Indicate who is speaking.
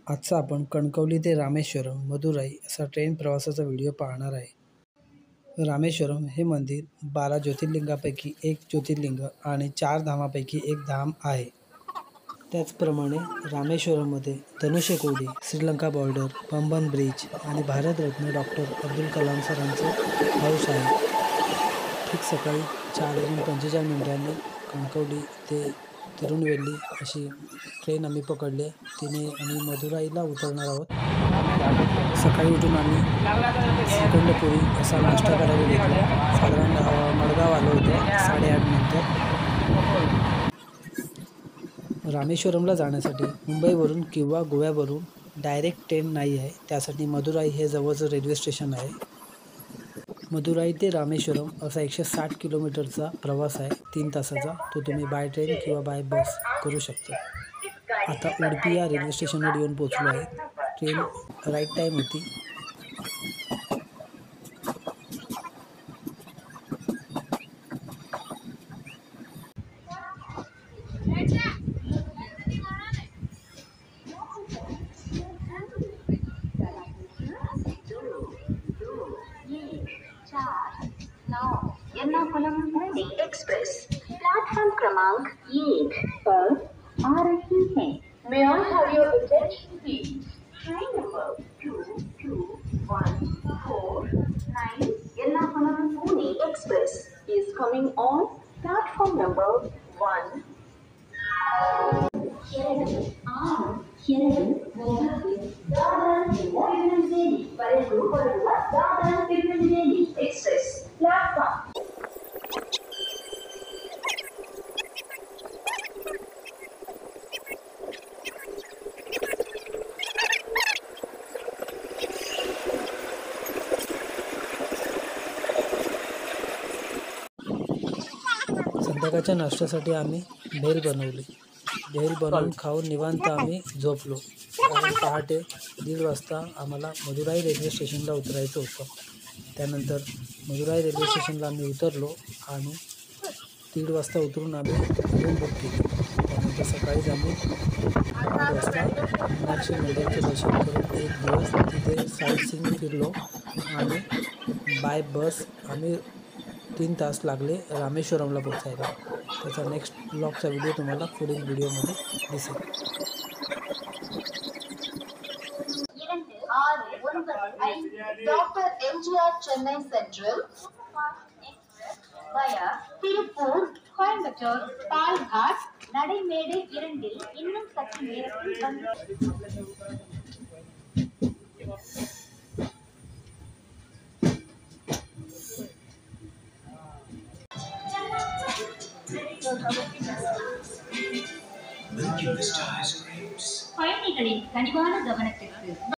Speaker 1: आजचा आपण कणकवली ते रामेश्वरम मदुराई असा ट्रेन प्रवासाचा व्हिडिओ पाहणार आहे। रामेश्वरम हे मंदिर 12 ज्योतिर्लिंगापैकी एक ज्योतिर्लिंग आणि 4 धामापैकी एक धाम आहे। त्याचप्रमाणे रामेश्वरममध्ये धनुष्यकोडी, श्रीलंका बॉर्डर, पंबन ब्रिज आणि भारतरत्न डॉक्टर अब्दुल कलाम सरांचा हाऊस आहे। ठीक सकाळी 4:45 कणकवली ते तिरुनेलवेली अशी ट्रेन आम्ही पकडली। तिने आम्ही मदुराईला उतरणार आहोत। सकाळी उठून आम्ही श्रीखंडपुरी असा नाश्ता करायला घेतला। साधारण मडगाव आलो होतो 8:30 नंतर। रामेश्वरमला जाण्यासाठी मुंबईवरून किंवा गोव्यावरून डायरेक्ट ट्रेन नाही आहे, त्यासाठी मदुराई हे जवळचं रेल्वे स्टेशन आहे। मदुराई ते रामेश्वरम असा 160 किलोमीटरचा प्रवास आहे, 3 तासाचा। तो तुम्ही बाय ट्रेन किंवा बाय बस करू शकता। आता उडुपी या रेल्वे स्टेशनवर येऊन पोहोचलो आहे। ट्रेन राईट टाईम होती।
Speaker 2: एक्सप्रेस प्लेटफॉर्म क्रमांक 1 पर आ रही है। May I have your attention please? Train number 22149 Ernakulam Pune Express is coming on platform number 1. Express platform.
Speaker 1: संध्याकाळच्या नाश्त्यासाठी आम्ही भेल बनवली। भेल बनवून खाऊन निवांत आम्ही झोपलो, कारण पहाटे 1:30 वाजता आम्हाला मदुराई रेल्वे स्टेशनला उतरायचं होतं। त्यानंतर मदुराई रेल्वे स्टेशनला आम्ही उतरलो आणि 1:30 वाजता उतरून आम्ही रूम बुक केली। त्यानंतर सकाळीच आम्ही 8 वाजता मीनाक्षी मंदिराचे दर्शन करून एक दिवस तिथे साईट सीइंग फिरलो आणि बाय बस आम्ही 3 तास लागले रामेश्वरमला पोहोचायला। त्याचा नेक्स्ट ब्लॉगचा व्हिडिओ तुम्हाला पुढील व्हिडिओमध्ये दिसेल।
Speaker 2: Doctor MGR Chennai central via Tiruppur, Coimbatore, Palghat, நடைமேடு 2 இன்னும் சற்று நேரத்தில் வந்து பயணிகளின் கனிவான கவனத்திற்கு